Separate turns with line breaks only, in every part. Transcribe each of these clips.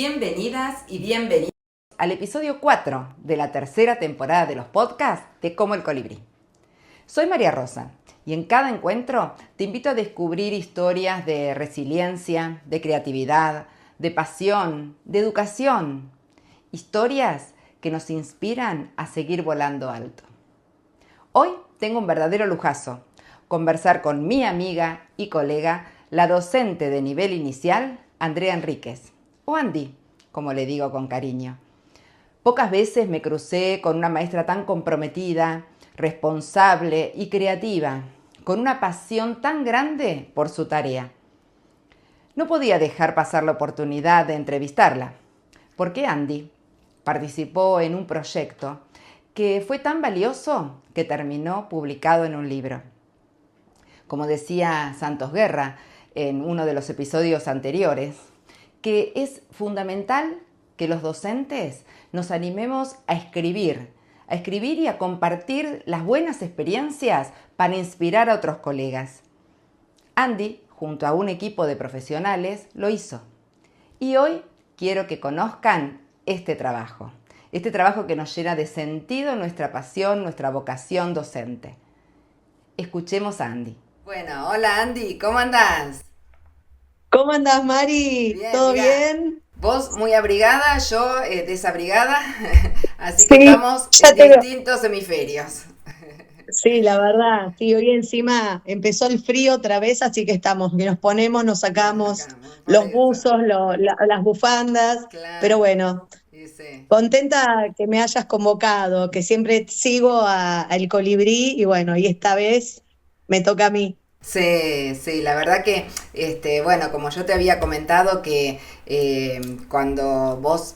Bienvenidas y bienvenidos al episodio 4 de la tercera temporada de los podcasts de Como el Colibrí. Soy María Rosa y en cada encuentro te invito a descubrir historias de resiliencia, de creatividad, de pasión, de educación. Historias que nos inspiran a seguir volando alto. Hoy tengo un verdadero lujazo, conversar con mi amiga y colega, la docente de nivel inicial, Andrea Enríquez, o Andy, como le digo con cariño. Pocas veces me crucé con una maestra tan comprometida, responsable y creativa, con una pasión tan grande por su tarea. No podía dejar pasar la oportunidad de entrevistarla, porque Andy participó en un proyecto que fue tan valioso que terminó publicado en un libro. Como decía Santos Guerra en uno de los episodios anteriores, que es fundamental que los docentes nos animemos a escribir y a compartir las buenas experiencias para inspirar a otros colegas. Andy, junto a un equipo de profesionales, lo hizo. Y hoy quiero que conozcan este trabajo que nos llena de sentido nuestra pasión, nuestra vocación docente. Escuchemos a Andy. Bueno, hola Andy, ¿cómo andás?
¿Cómo andás, Mari?
Bien,
¿Todo
mira,
bien?
vos muy abrigada, yo desabrigada, así que
Sí,
estamos
ya
en
te veo.
distintos hemisferios.
Sí, la verdad, sí, hoy encima empezó el frío otra vez, así que estamos, que nos ponemos, nos
Nos
sacamos
sacamos, por
los
eso.
buzos, las bufandas, pero
Claro,
bueno,
dice.
contenta que me hayas convocado, que siempre sigo al Colibrí y bueno, y esta vez me toca a mí.
Sí, sí, la verdad que, bueno, como yo te había comentado que cuando vos,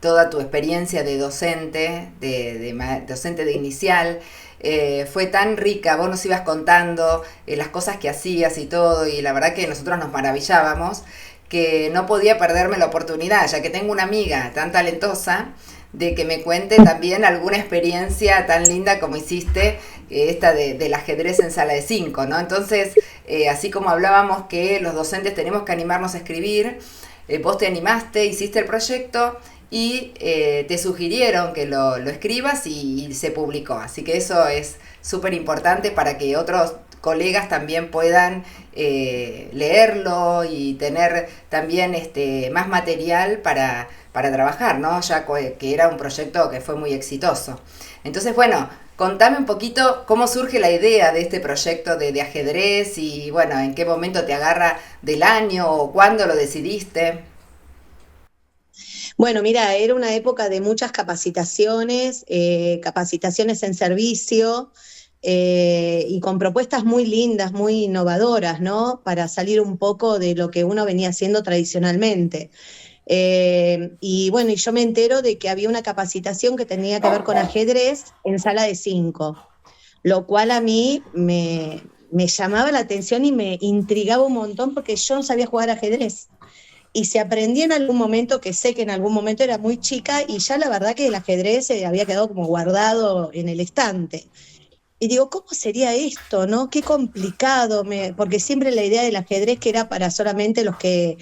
toda tu experiencia de docente, docente de inicial, fue tan rica, vos nos ibas contando las cosas que hacías y todo, y la verdad que nosotros nos maravillábamos, que no podía perderme la oportunidad, ya que tengo una amiga tan talentosa, de que me cuente también alguna experiencia tan linda como hiciste, esta del ajedrez en sala de 5, ¿no? Entonces, así como hablábamos que los docentes tenemos que animarnos a escribir, vos te animaste, hiciste el proyecto y te sugirieron que lo escribas y se publicó. Así que eso es súper importante para que otros colegas también puedan leerlo y tener también más material para trabajar, ¿no? Ya que era un proyecto que fue muy exitoso. Entonces, bueno, contame un poquito cómo surge la idea de este proyecto de ajedrez y, bueno, en qué momento te agarra del año o cuándo lo decidiste.
Bueno, mira, era una época de muchas capacitaciones, capacitaciones en servicio y con propuestas muy lindas, muy innovadoras, ¿no? Para salir un poco de lo que uno venía haciendo tradicionalmente. Y bueno, y yo me entero de que había una capacitación que tenía que ver con ajedrez en sala de 5, lo cual a mí me llamaba la atención y me intrigaba un montón porque yo no sabía jugar ajedrez. Y se aprendí en algún momento, que sé que en algún momento era muy chica, y ya la verdad que el ajedrez se había quedado como guardado en el estante. Y digo, ¿cómo sería esto, no? Qué complicado, porque siempre la idea del ajedrez que era para solamente los que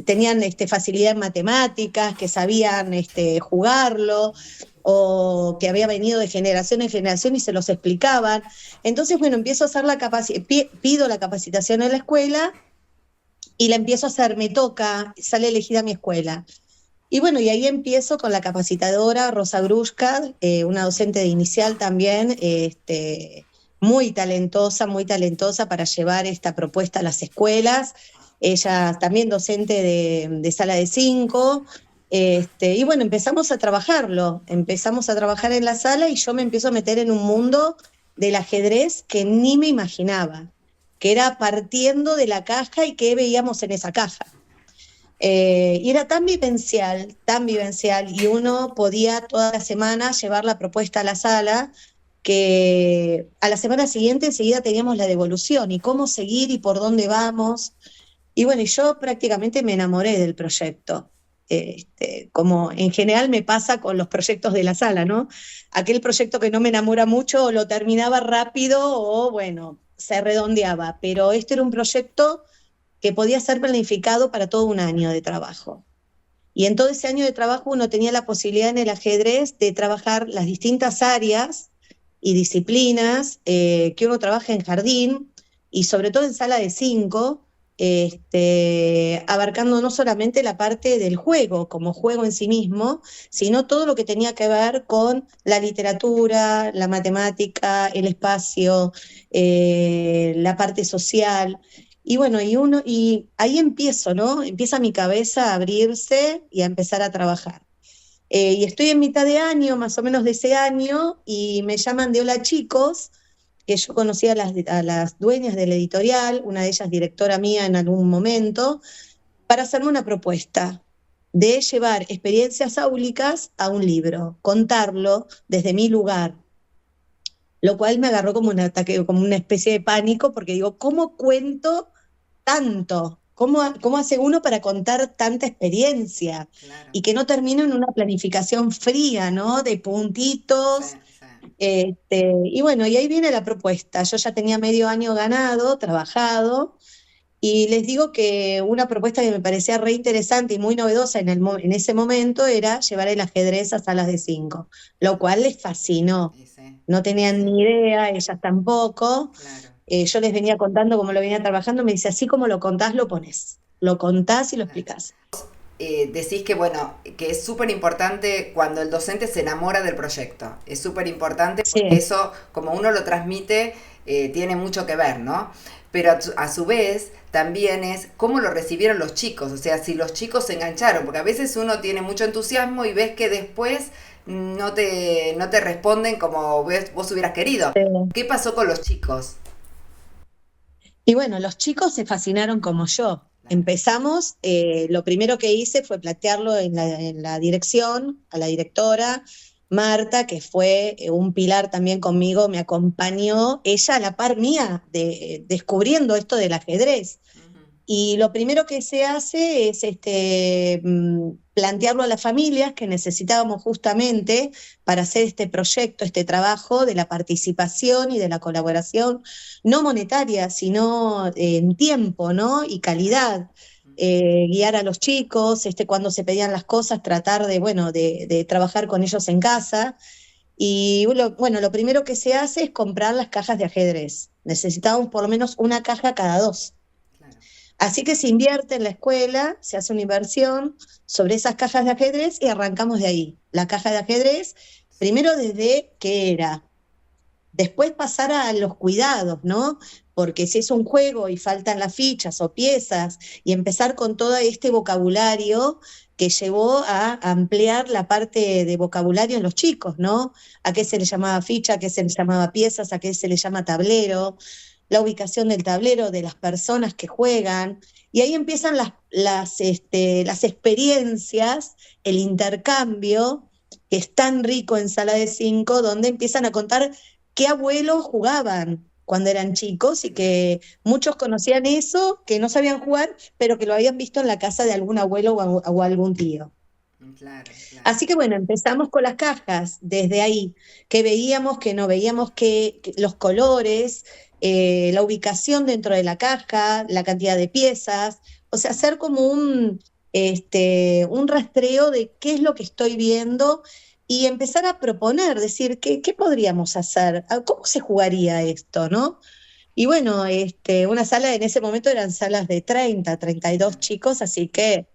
tenían facilidad en matemáticas, que sabían jugarlo, o que había venido de generación en generación y se los explicaban. Entonces, bueno, empiezo a hacer pido la capacitación en la escuela y la empiezo a hacer, me toca, sale elegida mi escuela. Y bueno, y ahí empiezo con la capacitadora Rosa Grushka, una docente de inicial también, muy talentosa para llevar esta propuesta a las escuelas. Ella también docente de sala de 5. Y bueno, empezamos a trabajar en la sala y yo me empiezo a meter en un mundo del ajedrez que ni me imaginaba, que era partiendo de la caja y qué veíamos en esa caja. Y era tan vivencial, y uno podía toda la semana llevar la propuesta a la sala, que a la semana siguiente enseguida teníamos la devolución y cómo seguir y por dónde vamos. Y bueno, y yo prácticamente me enamoré del proyecto. Como en general me pasa con los proyectos de la sala, ¿no? Aquel proyecto que no me enamora mucho o lo terminaba rápido o bueno, se redondeaba, pero este era un proyecto que podía ser planificado para todo un año de trabajo. Y en todo ese año de trabajo uno tenía la posibilidad en el ajedrez de trabajar las distintas áreas y disciplinas que uno trabaja en jardín y sobre todo en sala de 5, abarcando no solamente la parte del juego como juego en sí mismo, sino todo lo que tenía que ver con la literatura, la matemática, el espacio, la parte social. Y bueno, y ahí empiezo, ¿no? Empieza mi cabeza a abrirse y a empezar a trabajar. Y estoy en mitad de año, más o menos de ese año, y me llaman de Hola Chicos, que yo conocí a las dueñas de la editorial, una de ellas directora mía en algún momento, para hacerme una propuesta de llevar experiencias áulicas a un libro, contarlo desde mi lugar, lo cual me agarró como un ataque, como una especie de pánico, porque digo, ¿cómo cuento tanto? ¿Cómo hace uno para contar tanta experiencia?
Claro.
Y que no termine en una planificación fría, ¿no? De
Sí,
puntitos.
sí.
Y bueno, y ahí viene la propuesta. Yo ya tenía medio año ganado, trabajado, y les digo que una propuesta que me parecía re interesante y muy novedosa en ese momento era llevar el ajedrez a salas de 5, lo cual les fascinó.
Y sí,
No
y
tenían
sí,
ni idea, ellas tampoco.
claro.
Yo les venía contando cómo lo venía trabajando, me dice, así como lo contás, lo pones. Lo contás y lo
Claro.
explicás.
Decís que, bueno, que es súper importante cuando el docente se enamora del proyecto. Es súper importante porque
Sí,
eso, como uno lo transmite, tiene mucho que ver, ¿no? Pero a su vez también es cómo lo recibieron los chicos, o sea, si los chicos se engancharon, porque a veces uno tiene mucho entusiasmo y ves que después no te responden como vos hubieras querido.
sí.
¿Qué pasó con los chicos?
Y bueno, los chicos se fascinaron como yo.
Claro.
Empezamos, lo primero que hice fue plantearlo en la dirección, a la directora, Marta, que fue un pilar también conmigo, me acompañó, ella a la par mía, descubriendo esto del ajedrez.
Ujú.
Y lo primero que se hace es plantearlo a las familias que necesitábamos justamente para hacer este proyecto, este trabajo de la participación y de la colaboración, no monetaria, sino en tiempo, ¿no? Y
Claro.
calidad.
Ujú.
Guiar a los chicos, cuando se pedían las cosas, tratar de, bueno, de trabajar con ellos en casa. Y bueno, lo primero que se hace es comprar las cajas de ajedrez. Necesitábamos por lo menos una caja cada 2.
Claro.
Así que se invierte en la escuela, se hace una inversión sobre esas cajas de ajedrez y arrancamos de ahí. La caja de ajedrez,
Sí.
primero desde qué era, después pasar a los cuidados, ¿no? Porque si es un juego y faltan las fichas o piezas, y empezar con todo este vocabulario que llevó a ampliar la parte de vocabulario en los chicos, ¿no? A qué se le llamaba ficha, a qué se le llamaba piezas, a qué se le llama tablero, la ubicación del tablero, de las personas que juegan, y ahí empiezan las experiencias, el intercambio, que es tan rico en sala de 5, donde empiezan a contar qué abuelos jugaban cuando eran chicos y
Claro.
que muchos conocían eso, que no sabían jugar, pero que lo habían visto en la casa de algún abuelo o algún tío.
Claro, claro.
Así que bueno, empezamos con las cajas desde ahí, que veíamos, que no veíamos, que los colores, la ubicación dentro de la caja, la cantidad de piezas, o sea, hacer como un rastreo de qué es lo que estoy viendo y empezar a proponer, decir, ¿qué podríamos hacer? ¿Cómo se jugaría esto, no? Y bueno, una sala en ese momento eran salas de 32
Claro.
chicos, así que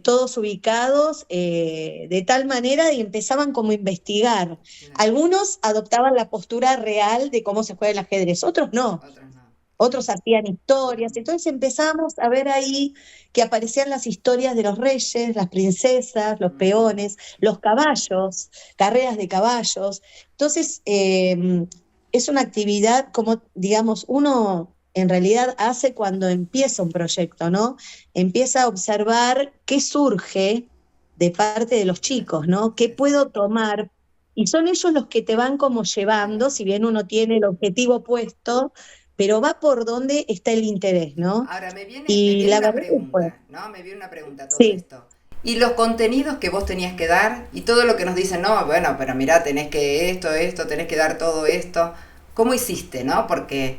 todos ubicados de tal manera y empezaban como a investigar.
Claro.
Algunos adoptaban la postura real de cómo se juega el ajedrez, otros no.
Otros no. Claro.
Otros hacían historias,
Ujú.
entonces empezamos a ver ahí que aparecían las historias de los reyes, las princesas, los
Ujú.
peones, los caballos, carreras de caballos. Entonces, es una actividad como, digamos, uno en realidad hace cuando empieza un proyecto, ¿no? Empieza a observar qué surge de parte de los
Claro.
chicos, ¿no? ¿Qué
Sí, sí.
puedo tomar? Y son ellos los que te van como llevando,
Claro.
si bien uno tiene el objetivo puesto, pero va por donde está el interés, ¿no?
Ahora me
Y
viene
la
una
verdad que fue,
pregunta, ¿no? Me viene una pregunta a todo
sí.
esto. Y los contenidos que vos tenías que dar y todo lo que nos dicen, no, bueno, pero mirá, tenés que esto, tenés que dar todo esto. ¿Cómo hiciste, no? Porque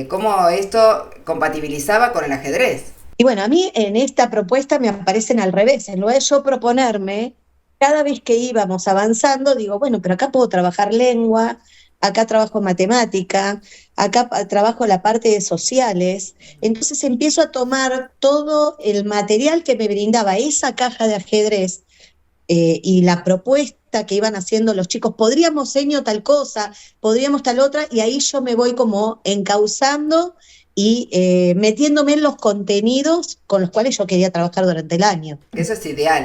cómo esto compatibilizaba con el ajedrez.
Y bueno, a mí en esta propuesta me aparecen al revés. En lugar de yo proponerme, cada vez que íbamos avanzando, digo, bueno, pero acá puedo trabajar lengua, acá trabajo matemática, acá trabajo la parte de sociales. Entonces empiezo a tomar todo el material que me brindaba esa caja de ajedrez y la propuesta que iban haciendo los chicos, podríamos seño tal cosa, podríamos tal otra, y ahí yo me voy como encauzando y metiéndome en los contenidos con los cuales yo quería trabajar durante el año.
Eso es ideal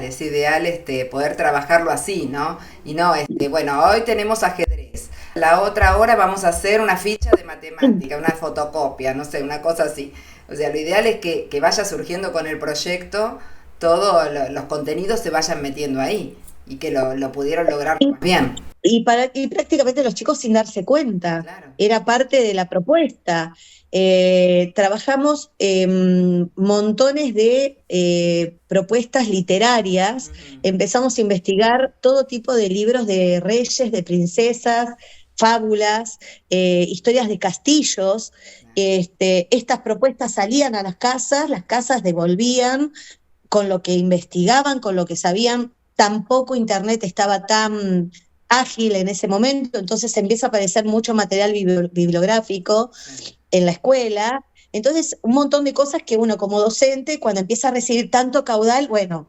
poder trabajarlo así, ¿no? Y no, bueno, hoy tenemos ajedrez, la otra hora vamos a hacer una ficha de matemática, una fotocopia, no sé, una cosa así. O sea, lo ideal es que vaya surgiendo con el proyecto, todos los contenidos se vayan metiendo ahí y que lo pudieron lograr
Y,
más bien.
y prácticamente los chicos sin darse cuenta,
Claro.
era parte de la propuesta. Trabajamos montones de propuestas literarias,
Ujú.
empezamos a investigar todo tipo de libros de reyes, de princesas, fábulas, historias de castillos. Estas propuestas salían a las casas devolvían con lo que investigaban, con lo que sabían. Tampoco Internet estaba tan ágil en ese momento, entonces empieza a aparecer mucho material bibliográfico
Sí.
en la escuela. Entonces, un montón de cosas que uno como docente, cuando empieza a recibir tanto caudal, bueno,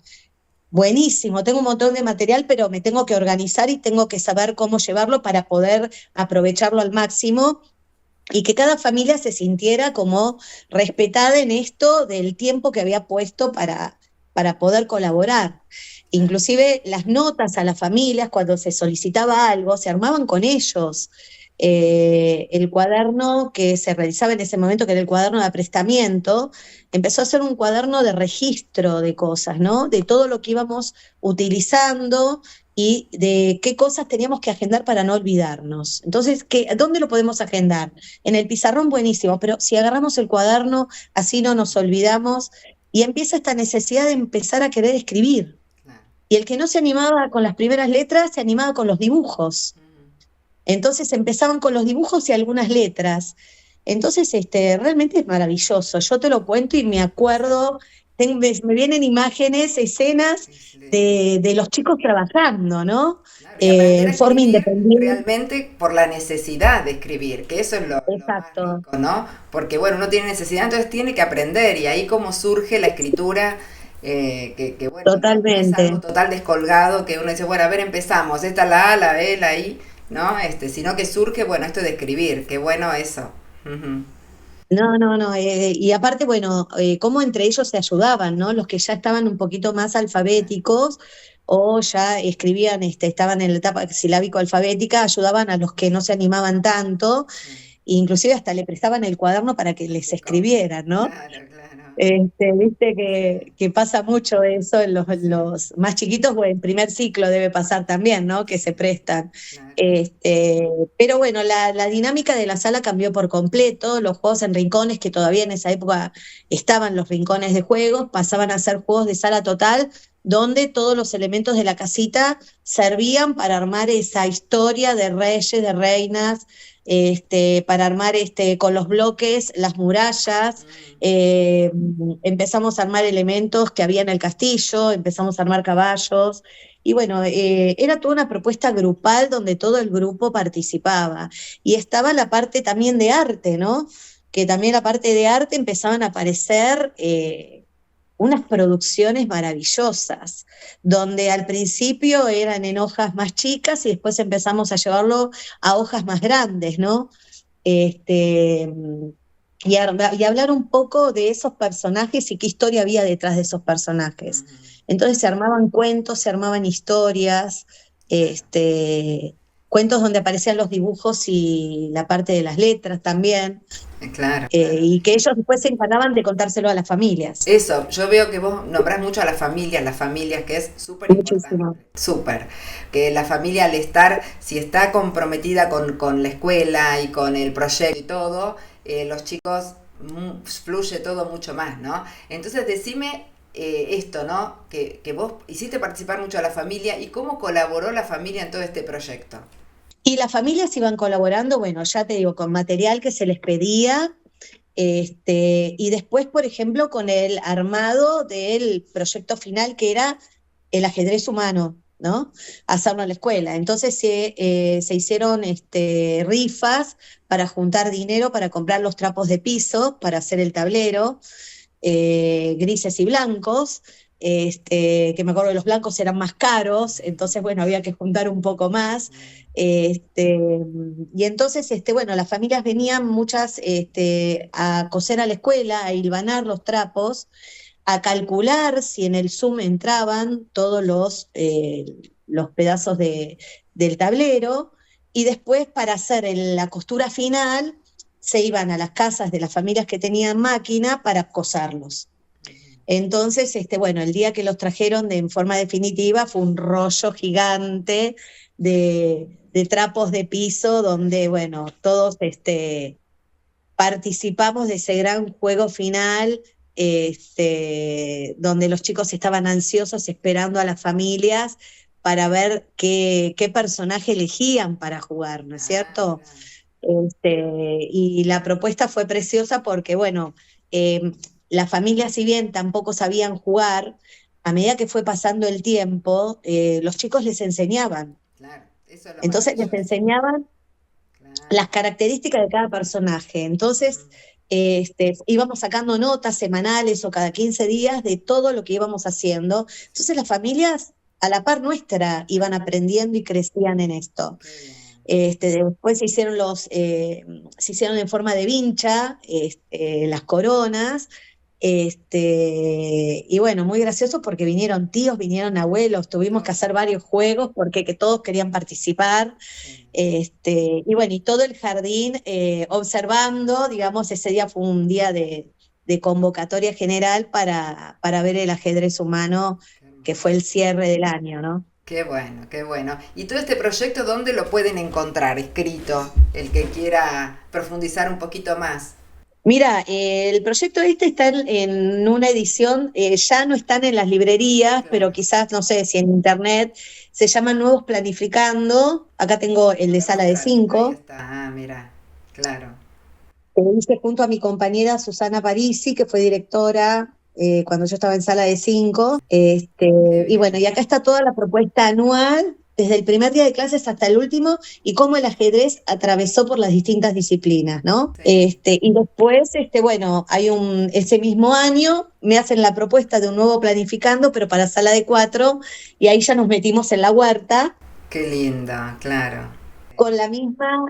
buenísimo, tengo un montón de material, pero me tengo que organizar y tengo que saber cómo llevarlo para poder aprovecharlo al máximo y que cada familia se sintiera como respetada en esto del tiempo que había puesto para poder colaborar. Inclusive las notas a las familias, cuando se solicitaba algo, se armaban con ellos. El cuaderno que se realizaba en ese momento, que era el cuaderno de aprestamiento, empezó a ser un cuaderno de registro de cosas, ¿no? De todo lo que íbamos utilizando y de qué cosas teníamos que agendar para no olvidarnos. Entonces, ¿dónde lo podemos agendar? En el pizarrón, buenísimo, pero si agarramos el cuaderno, así no nos olvidamos, y empieza esta necesidad de empezar a querer escribir.
Claro.
Y el que no se animaba con las primeras letras, se animaba con los dibujos.
Ujú.
Entonces empezaban con los dibujos y algunas letras. Entonces, realmente es maravilloso. Yo te lo cuento y me acuerdo, me vienen imágenes, escenas
Sí, sí,
de los chicos trabajando, ¿no?
claro, y aprender a
En forma
escribir
independiente.
realmente por la necesidad de escribir, que eso es lo más
Exacto,
rico, ¿no? Porque bueno, uno tiene necesidad, entonces tiene que aprender y ahí como surge la escritura, que bueno, no es algo
totalmente.
total descolgado, que uno dice, bueno, a ver, empezamos, esta la A, la B, la I, ¿no? Sino que surge, bueno, esto de escribir, qué bueno eso. Ujú.
No, no, no. Y aparte, bueno, cómo entre ellos se ayudaban, ¿no? Los que ya estaban un poquito más alfabéticos o ya escribían, estaban en la etapa silábico-alfabética, ayudaban a los que no se animaban tanto,
Sí.
inclusive hasta le prestaban el cuaderno para que les
De copia.
escribieran, ¿no?
Claro, claro.
Viste
Sí,
que pasa mucho eso en
sí,
los más chiquitos, o en primer ciclo debe pasar también, ¿no? Que se
sí,
prestan.
claro.
Pero bueno, la dinámica de la sala cambió por completo. Los juegos en rincones, que todavía en esa época estaban los rincones de juegos, pasaban a ser juegos de sala total, donde todos los elementos de la casita servían para armar esa historia de reyes, de reinas, para armar con los bloques, las murallas.
Mm.
eh, Empezamos a armar elementos que había en el castillo, empezamos a armar caballos, y bueno, era toda una propuesta grupal donde todo el grupo participaba. Y estaba la parte también de arte, ¿no? Que también la parte de arte empezaban a aparecer unas producciones maravillosas, donde al principio eran en hojas más chicas y después empezamos a llevarlo a hojas más grandes, ¿no? este, y hablar un poco de esos personajes y qué historia había detrás de esos personajes.
Ujú.
Entonces se armaban cuentos, se armaban historias,
Claro.
cuentos donde aparecían los dibujos y la parte de las letras también,
Claro, claro.
y que ellos después se encargaban de contárselo a las familias.
Eso, yo veo que vos nombrás mucho a las familias, que es súper
Muchísimo.
importante, súper. Que la familia al estar, si está comprometida con la escuela y con el proyecto y todo, los chicos fluye todo mucho más, ¿no? Entonces decime esto, ¿no? Que vos hiciste participar mucho a la familia y cómo colaboró la familia en todo este proyecto.
Y las familias iban colaborando, bueno, ya te digo, con material que se les pedía. Y después, por ejemplo, con el armado del proyecto final que era el ajedrez humano, ¿no? Hacerlo en la escuela. Entonces se hicieron rifas para juntar dinero para comprar los trapos de piso, para hacer el tablero, grises y blancos. Que me acuerdo que los blancos eran más caros, entonces, bueno, había que juntar un poco más. Y entonces, bueno, las familias venían muchas a coser a la escuela, a hilvanar los trapos, a calcular si en el Zoom entraban todos los pedazos del tablero, y después para hacer la costura final se iban a las casas de las familias que tenían máquina para coserlos. Entonces, bueno, el día que los trajeron en forma definitiva fue un rollo gigante de trapos de piso donde, bueno, todos participamos de ese gran juego final, donde los chicos estaban ansiosos esperando a las familias para ver qué personaje elegían para jugar, ¿no es cierto? Y la propuesta fue preciosa porque, bueno, las familias, si bien tampoco sabían jugar, a medida que fue pasando el tiempo, los chicos les enseñaban.
Claro, eso es lo
Entonces les
maravilloso.
enseñaban las características de cada personaje. Entonces, íbamos sacando notas semanales o cada 15 días de todo lo que íbamos haciendo. Entonces las familias, a la par nuestra, iban aprendiendo y crecían en esto. Después se hicieron en forma de vincha, las coronas. Y bueno, muy gracioso porque vinieron tíos, vinieron abuelos, tuvimos que hacer varios juegos porque que todos querían participar. Y bueno, y todo el jardín observando, digamos, ese día fue un día de convocatoria general para ver el ajedrez humano, que fue el cierre del año, ¿no?
Qué bueno, qué bueno. ¿Y todo este proyecto dónde lo pueden encontrar escrito, el que quiera profundizar un poquito más?
Mira, el proyecto está en una edición, ya no están en las librerías, pero
Claro.
quizás, no sé si en internet, se llama Nuevos Planificando. Acá tengo el
Voy
de
a
Sala de
mostrar. Ahí
5,
está. Ah, mira. Claro.
que lo hice junto a mi compañera Susana Parisi, que fue directora cuando yo estaba en Sala de 5.
Qué
Y bueno, y
bien.
acá está toda la propuesta anual, desde el primer día de clases hasta el último, y cómo el ajedrez atravesó por las distintas disciplinas, ¿no?
Sí.
Y después, bueno, ese mismo año me hacen la propuesta de un nuevo planificando, pero para Sala de 4, y ahí ya nos metimos en la huerta
Qué lindo, claro.
con la misma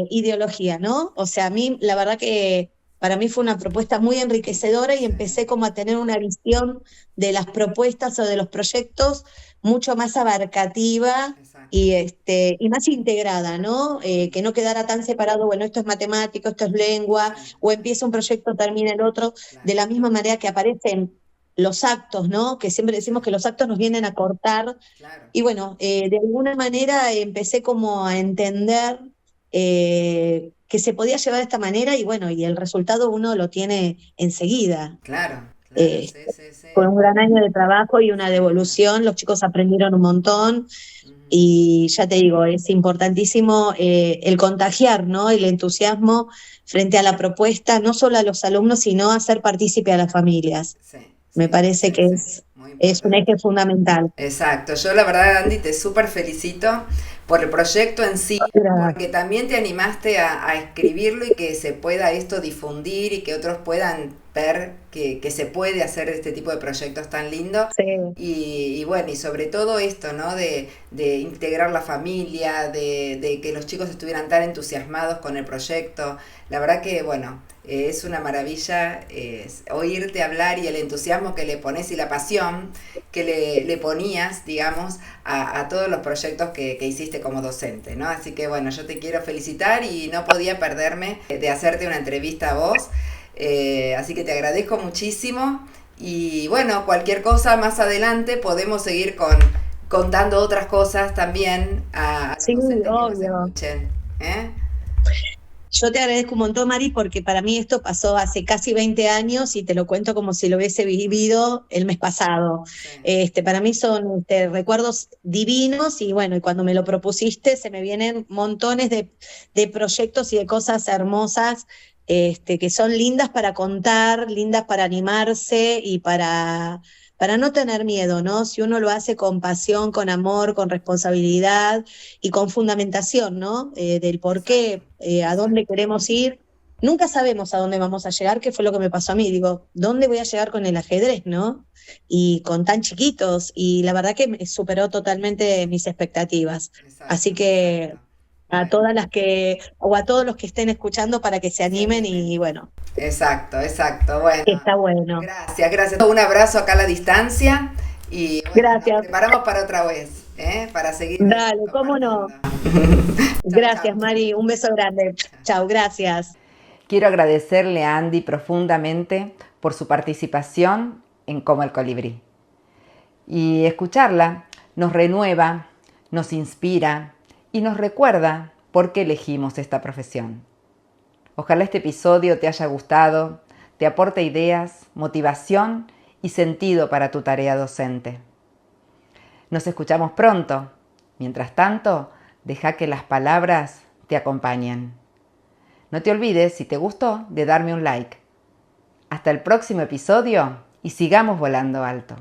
ideología, ¿no? O sea, a mí, la verdad que para mí fue una propuesta muy enriquecedora y
Sí.
empecé como a tener una visión de las propuestas o de los proyectos mucho más abarcativa
Exacto.
y más integrada, ¿no? Que no quedara tan separado, bueno, esto es matemático, esto es lengua,
Sí,
o
sí,
empieza un proyecto, termina el otro, de
claro.
la misma manera que aparecen los actos, ¿no? Que siempre
Sí,
decimos que los actos nos vienen a cortar
claro.
y bueno, de alguna manera empecé como a entender que se podía llevar de esta manera y bueno, y el resultado uno lo tiene enseguida.
Claro, claro,
Eh,
sí, sí, sí.
con un gran año de trabajo y una
Seguro.
devolución, los chicos aprendieron un montón
Ujú.
y ya te digo, es importantísimo el contagiar, ¿no? El entusiasmo frente a la propuesta, no solo a los alumnos, sino hacer partícipe a las familias.
Sí,
Me
sí,
parece
sí,
que
sí. Muy
es un
importante.
eje fundamental.
Exacto, yo la verdad, Andy, te súper felicito por el proyecto en sí, porque también te animaste a escribirlo y que se pueda esto difundir y que otros puedan ver que se puede hacer este tipo de proyectos tan lindos.
Sí.
Y bueno, y sobre todo esto, ¿no? De integrar la familia, de que los chicos estuvieran tan entusiasmados con el proyecto. La verdad que, bueno, es una maravilla oírte hablar y el entusiasmo que le pones y la pasión que le ponías, digamos, a todos los proyectos que hiciste como docente, ¿no? Así que bueno, yo te quiero felicitar y no podía perderme de hacerte una entrevista a vos. Así que te agradezco muchísimo y bueno, cualquier cosa más adelante podemos seguir contando otras cosas también a los
Sí,
docentes que nos
obvio.
escuchen. ¿Eh?
Yo te agradezco un montón, Mari, porque para mí esto pasó hace casi 20 años y te lo cuento como si lo hubiese vivido el mes pasado.
Sí.
Para mí son recuerdos divinos y bueno, y cuando me lo propusiste se me vienen montones de proyectos y de cosas hermosas que son lindas para contar, lindas para animarse y para no tener miedo, ¿no? Si uno lo hace con pasión, con amor, con responsabilidad y con fundamentación, ¿no? Del por
Exacto,
qué, a dónde queremos ir. Nunca sabemos a dónde vamos a llegar, que fue lo que me pasó a mí. Digo, ¿dónde voy a llegar con el ajedrez, no? Y con tan chiquitos. Y la verdad que me superó totalmente mis expectativas. Así
exacto,
que
exacto.
a
Bueno,
todas las que, o a todos los que estén escuchando para que se
que se
animen
animen.
y bueno,
Exacto, exacto. Bueno,
está bueno.
gracias, gracias. Un abrazo acá a la distancia y bueno, nos
Gracias.
preparamos para otra vez, ¿eh? Para seguir
Dale, cómo
compartiendo.
no.
Chao, chao.
Gracias, Mari. Un beso grande. Chao, gracias.
Quiero agradecerle a Andy profundamente por su participación en Como el Colibrí. Y escucharla nos renueva, nos inspira y nos recuerda por qué elegimos esta profesión. Ojalá este episodio te haya gustado, te aporte ideas, motivación y sentido para tu tarea docente. Nos escuchamos pronto. Mientras tanto, deja que las palabras te acompañen. No te olvides, si te gustó, de darme un like. Hasta el próximo episodio y sigamos volando alto.